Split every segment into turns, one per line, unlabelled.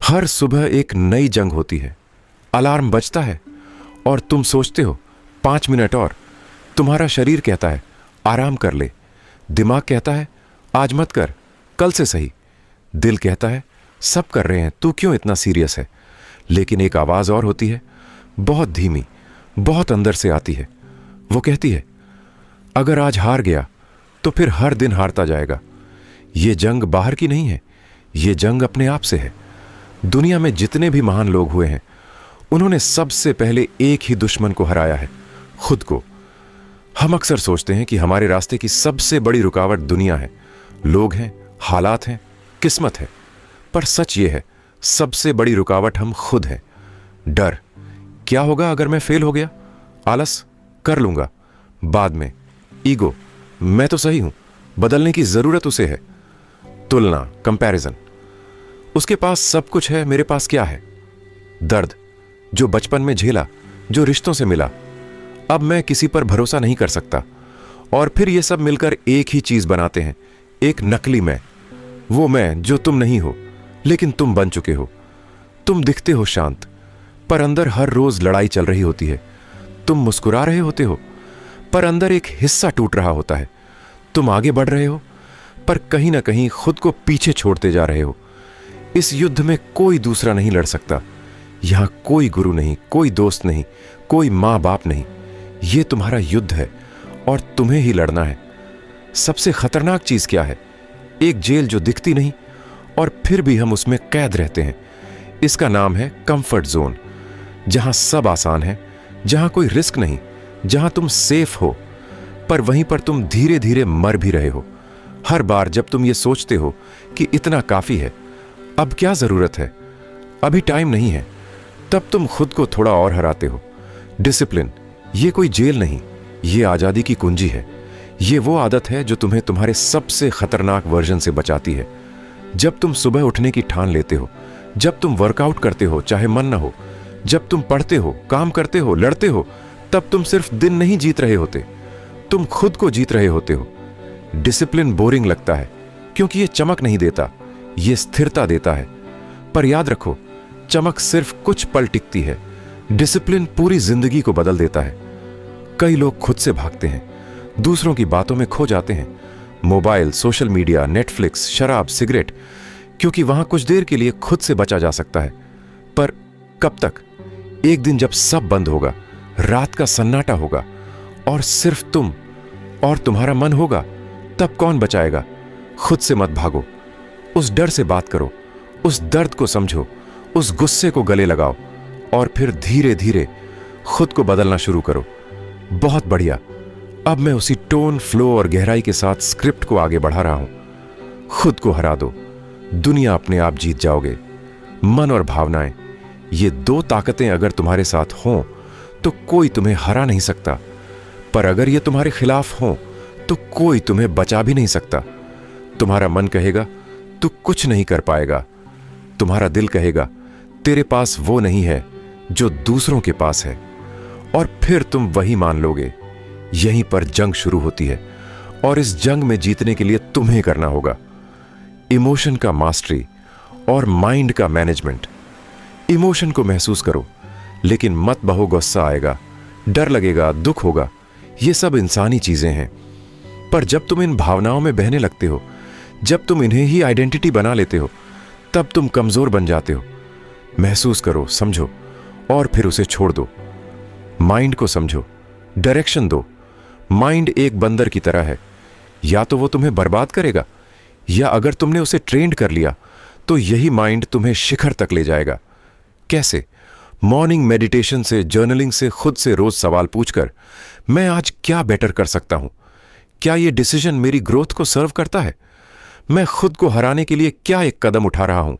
हर सुबह एक नई जंग होती है। अलार्म बजता है और तुम सोचते हो 5 मिनट और। तुम्हारा शरीर कहता है आराम कर ले। दिमाग कहता है आज मत कर, कल से सही। दिल कहता है सब कर रहे हैं, तू क्यों इतना सीरियस है। लेकिन एक आवाज और होती है, बहुत धीमी, बहुत अंदर से आती है। वो कहती है अगर आज हार गया तो फिर हर दिन हारता जाएगा। ये जंग बाहर की नहीं है, ये जंग अपने आप से है। दुनिया में जितने भी महान लोग हुए हैं, उन्होंने सबसे पहले एक ही दुश्मन को हराया है, खुद को। हम अक्सर सोचते हैं कि हमारे रास्ते की सबसे बड़ी रुकावट दुनिया है, लोग हैं, हालात हैं, किस्मत है। पर सच ये है, सबसे बड़ी रुकावट हम खुद हैं। डर, क्या होगा अगर मैं फेल हो गया। आलस, कर लूंगा बाद में। ईगो, मैं तो सही हूं, बदलने की जरूरत उसे है। तुलना, कंपैरिजन, उसके पास सब कुछ है, मेरे पास क्या है। दर्द, जो बचपन में झेला, जो रिश्तों से मिला। अब मैं किसी पर भरोसा नहीं कर सकता। और फिर ये सब मिलकर एक ही चीज बनाते हैं, एक नकली मैं। वो मैं जो तुम नहीं हो, लेकिन तुम बन चुके हो। तुम दिखते हो शांत, पर अंदर हर रोज लड़ाई चल रही होती है। तुम मुस्कुरा रहे होते हो, पर अंदर एक हिस्सा टूट रहा होता है। तुम आगे बढ़ रहे हो, पर कहीं ना कहीं खुद को पीछे छोड़ते जा रहे हो। इस युद्ध में कोई दूसरा नहीं लड़ सकता। यहां कोई गुरु नहीं, कोई दोस्त नहीं, कोई मां बाप नहीं। यह तुम्हारा युद्ध है और तुम्हें ही लड़ना है। सबसे खतरनाक चीज क्या है? एक जेल जो दिखती नहीं और फिर भी हम उसमें कैद रहते हैं। इसका नाम है कंफर्ट जोन। जहां सब आसान है, जहां कोई रिस्क नहीं, जहां तुम सेफ हो, पर वहीं पर तुम धीरे धीरे मर भी रहे हो। हर बार जब तुम ये सोचते हो कि इतना काफी है, अब क्या जरूरत है, अभी टाइम नहीं है, तब तुम खुद को थोड़ा और हराते हो। डिसिप्लिन, ये कोई जेल नहीं, ये आजादी की कुंजी है। ये वो आदत है जो तुम्हें तुम्हारे सबसे खतरनाक वर्जन से बचाती है। जब तुम सुबह उठने की ठान लेते हो, जब तुम वर्कआउट करते हो चाहे मन ना हो, जब तुम पढ़ते हो, काम करते हो, लड़ते हो, तब तुम सिर्फ दिन नहीं जीत रहे होते, तुम खुद को जीत रहे होते हो। डिसिप्लिन बोरिंग लगता है क्योंकि ये चमक नहीं देता, ये स्थिरता देता है। पर याद रखो, चमक सिर्फ कुछ पल टिकती है, डिसिप्लिन पूरी जिंदगी को बदल देता है। कई लोग खुद से भागते हैं, दूसरों की बातों में खो जाते हैं। मोबाइल, सोशल मीडिया, नेटफ्लिक्स, शराब, सिगरेट, क्योंकि वहां कुछ देर के लिए खुद से बचा जा सकता है। पर कब तक? एक दिन जब सब बंद होगा, रात का सन्नाटा होगा और सिर्फ तुम और तुम्हारा मन होगा, तब कौन बचाएगा? खुद से मत भागो, उस डर से बात करो, उस दर्द को समझो, उस गुस्से को गले लगाओ और फिर धीरे धीरे खुद को बदलना शुरू करो। बहुत बढ़िया। अब मैं उसी टोन, फ्लो और गहराई के साथ स्क्रिप्ट को आगे बढ़ा रहा हूं। खुद को हरा दो, दुनिया अपने आप जीत जाओगे। मन और भावनाएं, ये दो ताकतें अगर तुम्हारे साथ हों तो कोई तुम्हें हरा नहीं सकता। पर अगर ये तुम्हारे खिलाफ हों तो कोई तुम्हें बचा भी नहीं सकता। तुम्हारा मन कहेगा तू कुछ नहीं कर पाएगा। तुम्हारा दिल कहेगा तेरे पास वो नहीं है जो दूसरों के पास है। और फिर तुम वही मान लोगे। यहीं पर जंग शुरू होती है और इस जंग में जीतने के लिए तुम्हें करना होगा इमोशन का मास्टरी और माइंड का मैनेजमेंट। इमोशन को महसूस करो, लेकिन मत बहो। गुस्सा आएगा, डर लगेगा, दुख होगा, ये सब इंसानी चीजें हैं। पर जब तुम इन भावनाओं में बहने लगते हो, जब तुम इन्हें ही आइडेंटिटी बना लेते हो, तब तुम कमजोर बन जाते हो। महसूस करो, समझो और फिर उसे छोड़ दो। माइंड को समझो, डायरेक्शन दो। माइंड एक बंदर की तरह है, या तो वो तुम्हें बर्बाद करेगा, या अगर तुमने उसे ट्रेंड कर लिया तो यही माइंड तुम्हें शिखर तक ले जाएगा। कैसे? मॉर्निंग मेडिटेशन से, जर्नलिंग से, खुद से रोज सवाल पूछकर, मैं आज क्या बेटर कर सकता हूं? क्या यह डिसीजन मेरी ग्रोथ को सर्व करता है? मैं खुद को हराने के लिए क्या एक कदम उठा रहा हूं?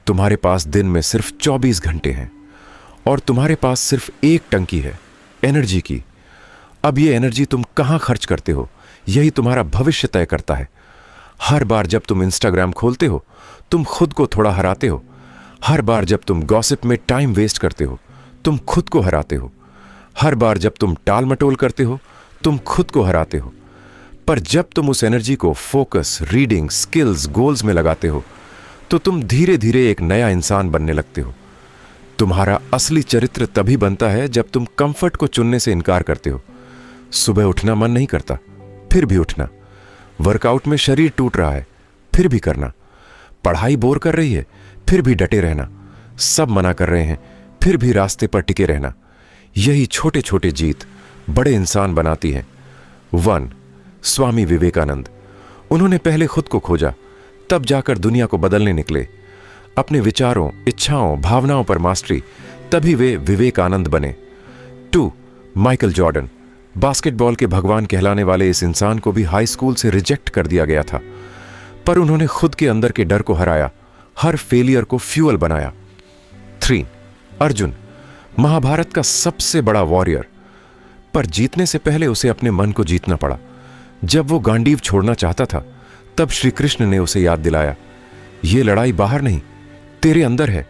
तुम्हारे पास दिन में सिर्फ 24 घंटे हैं और तुम्हारे पास सिर्फ एक टंकी है, एनर्जी की। अब ये एनर्जी तुम कहां खर्च करते हो, यही तुम्हारा भविष्य तय करता है। हर बार जब तुम इंस्टाग्राम खोलते हो, तुम खुद को थोड़ा हराते हो। हर बार जब तुम गॉसिप में टाइम वेस्ट करते हो, तुम खुद को हराते हो। हर बार जब तुम टाल मटोल करते हो, तुम खुद को हराते हो। पर जब तुम उस एनर्जी को फोकस, रीडिंग, स्किल्स, गोल्स में लगाते हो, तो तुम धीरे धीरे एक नया इंसान बनने लगते हो। तुम्हारा असली चरित्र तभी बनता है जब तुम कंफर्ट को चुनने से इनकार करते हो। सुबह उठना मन नहीं करता, फिर भी उठना। वर्कआउट में शरीर टूट रहा है, फिर भी करना। पढ़ाई बोर कर रही है, फिर भी डटे रहना। सब मना कर रहे हैं, फिर भी रास्ते पर टिके रहना। यही छोटे छोटे जीत बड़े इंसान बनाती हैं। 1. स्वामी विवेकानंद। उन्होंने पहले खुद को खोजा, तब जाकर दुनिया को बदलने निकले। अपने विचारों, इच्छाओं, भावनाओं पर मास्टरी, तभी वे विवेकानंद बने। 2. Michael Jordan. बास्केटबॉल के भगवान कहलाने वाले इस इंसान को भी हाई स्कूल से रिजेक्ट कर दिया गया था, पर उन्होंने खुद के अंदर के डर को हराया, हर फेलियर को फ्यूअल बनाया। 3. अर्जुन। महाभारत का सबसे बड़ा वॉरियर, पर जीतने से पहले उसे अपने मन को जीतना पड़ा। जब वो गांडीव छोड़ना चाहता था, तब श्री कृष्ण ने उसे याद दिलाया, ये लड़ाई बाहर नहीं, तेरे अंदर है।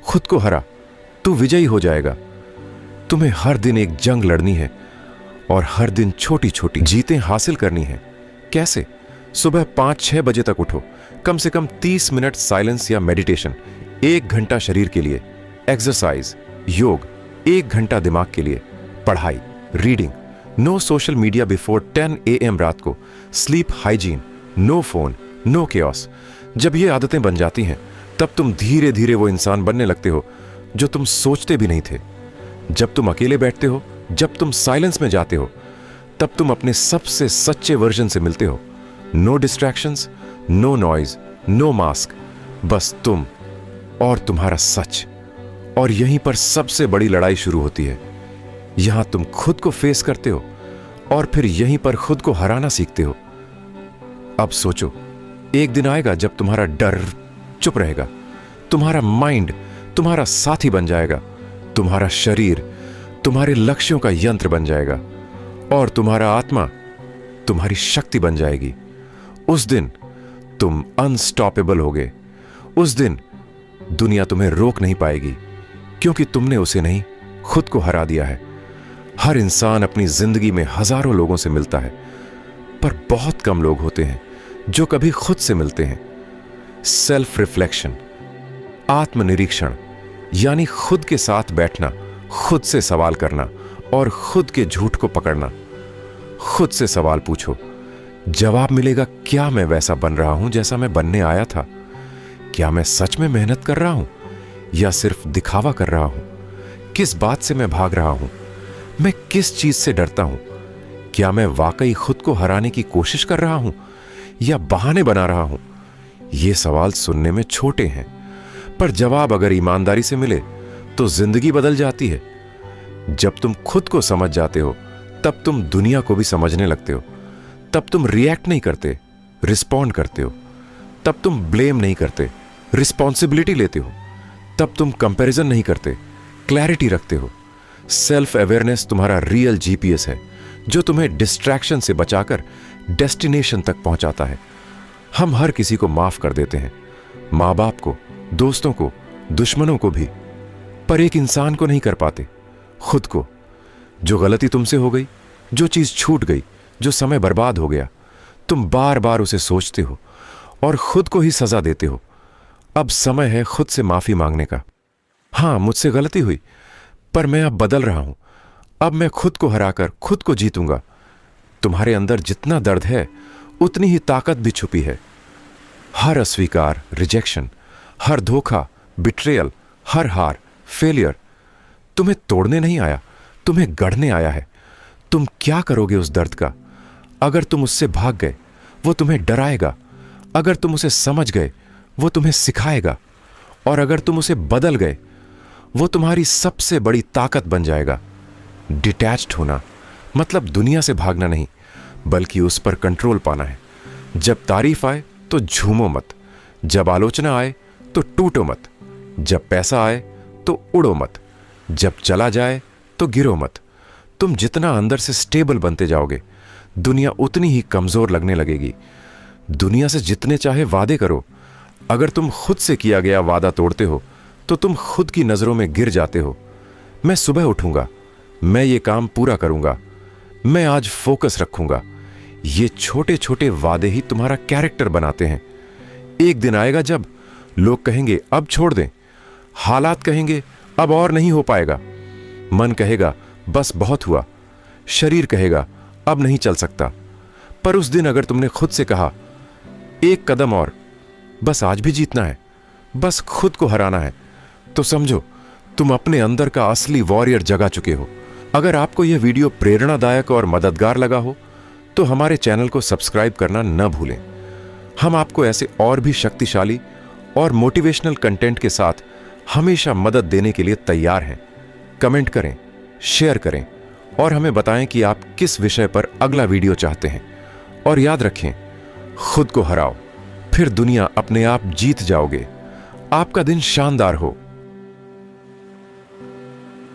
खुद को हरा, तू विजयी हो जाएगा। तुम्हें हर दिन एक जंग लड़नी है और हर दिन छोटी छोटी जीतें हासिल करनी है। कैसे? सुबह 5-6 बजे तक उठो, कम से कम 30 मिनट साइलेंस या मेडिटेशन, 1 घंटा शरीर के लिए, एक्सरसाइज, योग, 1 घंटा दिमाग के लिए, पढ़ाई, reading, no social media before 10 AM रात को, sleep hygiene, no phone, no chaos. जब ये आदतें बन जाती हैं, तब तुम धीरे धीरे वो इंसान बनने लगते हो जो तुम सोचते भी नहीं थे। जब तुम अकेले बैठते हो, जब तुम साइलेंस में जाते हो, तब तुम अपने सबसे सच्चे वर्जन से मिलते हो। No distractions, no noise, no mask, बस तुम और तुम्हारा सच। और यहीं पर सबसे बड़ी लड़ाई शुरू होती है। यहां तुम खुद को फेस करते हो और फिर यहीं पर खुद को हराना सीखते हो। अब सोचो, एक दिन आएगा जब तुम्हारा डर चुप रहेगा, तुम्हारा माइंड तुम्हारा साथी बन जाएगा, तुम्हारा शरीर तुम्हारे लक्ष्यों का यंत्र बन जाएगा और तुम्हारा आत्मा तुम्हारी शक्ति बन जाएगी। उस दिन तुम अनस्टॉपेबल होगे। उस दिन दुनिया तुम्हें रोक नहीं पाएगी, क्योंकि तुमने उसे नहीं, खुद को हरा दिया है। हर इंसान अपनी जिंदगी में हजारों लोगों से मिलता है, पर बहुत कम लोग होते हैं जो कभी खुद से मिलते हैं। सेल्फ रिफ्लेक्शन, आत्मनिरीक्षण, यानी खुद के साथ बैठना, खुद से सवाल करना और खुद के झूठ को पकड़ना। खुद से सवाल पूछो, जवाब मिलेगा, क्या मैं वैसा बन रहा हूं जैसा मैं बनने आया था? क्या मैं सच में मेहनत कर रहा हूं या सिर्फ दिखावा कर रहा हूं? किस बात से मैं भाग रहा हूं? मैं किस चीज से डरता हूं? क्या मैं वाकई खुद को हराने की कोशिश कर रहा हूं या बहाने बना रहा हूं? ये सवाल सुनने में छोटे हैं, पर जवाब अगर ईमानदारी से मिले तो जिंदगी बदल जाती है। जब तुम खुद को समझ जाते हो, तब तुम दुनिया को भी समझने लगते हो। तब तुम रिएक्ट नहीं करते, रिस्पॉन्ड करते हो। तब तुम ब्लेम नहीं करते, रिस्पॉन्सिबिलिटी लेते हो। तब तुम कंपैरिजन नहीं करते, क्लैरिटी रखते हो। सेल्फ अवेयरनेस तुम्हारा रियल जीपीएस है, जो तुम्हें डिस्ट्रैक्शन से बचाकर डेस्टिनेशन तक पहुंचाता है। हम हर किसी को माफ कर देते हैं, माँ बाप को, दोस्तों को, दुश्मनों को भी, पर एक इंसान को नहीं कर पाते, खुद को। जो गलती तुमसे हो गई, जो चीज छूट गई, जो समय बर्बाद हो गया, तुम बार बार उसे सोचते हो और खुद को ही सजा देते हो। अब समय है खुद से माफी मांगने का। हां, मुझसे गलती हुई, पर मैं अब बदल रहा हूं। अब मैं खुद को हराकर खुद को जीतूंगा। तुम्हारे अंदर जितना दर्द है, उतनी ही ताकत भी छुपी है। हर अस्वीकार, रिजेक्शन, हर धोखा, बिट्रेयल, हर हार, फेलियर तुम्हें तोड़ने नहीं आया, तुम्हें गढ़ने आया है। तुम क्या करोगे उस दर्द का? अगर तुम उससे भाग गए, वो तुम्हें डराएगा। अगर तुम उसे समझ गए, वो तुम्हें सिखाएगा। और अगर तुम उसे बदल गए, वो तुम्हारी सबसे बड़ी ताकत बन जाएगा। डिटैच्ड होना मतलब दुनिया से भागना नहीं, बल्कि उस पर कंट्रोल पाना है। जब तारीफ आए तो झूमो मत, जब आलोचना आए तो टूटो मत, जब पैसा आए तो उड़ो मत, जब चला जाए तो गिरो मत। तुम जितना अंदर से स्टेबल बनते जाओगे, दुनिया उतनी ही कमजोर लगने लगेगी। दुनिया से जितने चाहे वादे करो, अगर तुम खुद से किया गया वादा तोड़ते हो तो तुम खुद की नजरों में गिर जाते हो। मैं सुबह उठूंगा, मैं ये काम पूरा करूंगा, मैं आज फोकस रखूंगा। ये छोटे छोटे वादे ही तुम्हारा कैरेक्टर बनाते हैं। एक दिन आएगा जब लोग कहेंगे अब छोड़ दें, हालात कहेंगे अब और नहीं हो पाएगा, मन कहेगा बस बहुत हुआ, शरीर कहेगा अब नहीं चल सकता। पर उस दिन अगर तुमने खुद से कहा एक कदम और, बस आज भी जीतना है, बस खुद को हराना है, तो समझो तुम अपने अंदर का असली वॉरियर जगा चुके हो। अगर आपको यह वीडियो प्रेरणादायक और मददगार लगा हो तो हमारे चैनल को सब्सक्राइब करना न भूलें। हम आपको ऐसे और भी शक्तिशाली और मोटिवेशनल कंटेंट के साथ हमेशा मदद देने के लिए तैयार हैं। कमेंट करें, शेयर करें और हमें बताएं कि आप किस विषय पर अगला वीडियो चाहते हैं। और याद रखें, खुद को हराओ, फिर दुनिया अपने आप जीत जाओगे। आपका दिन शानदार हो।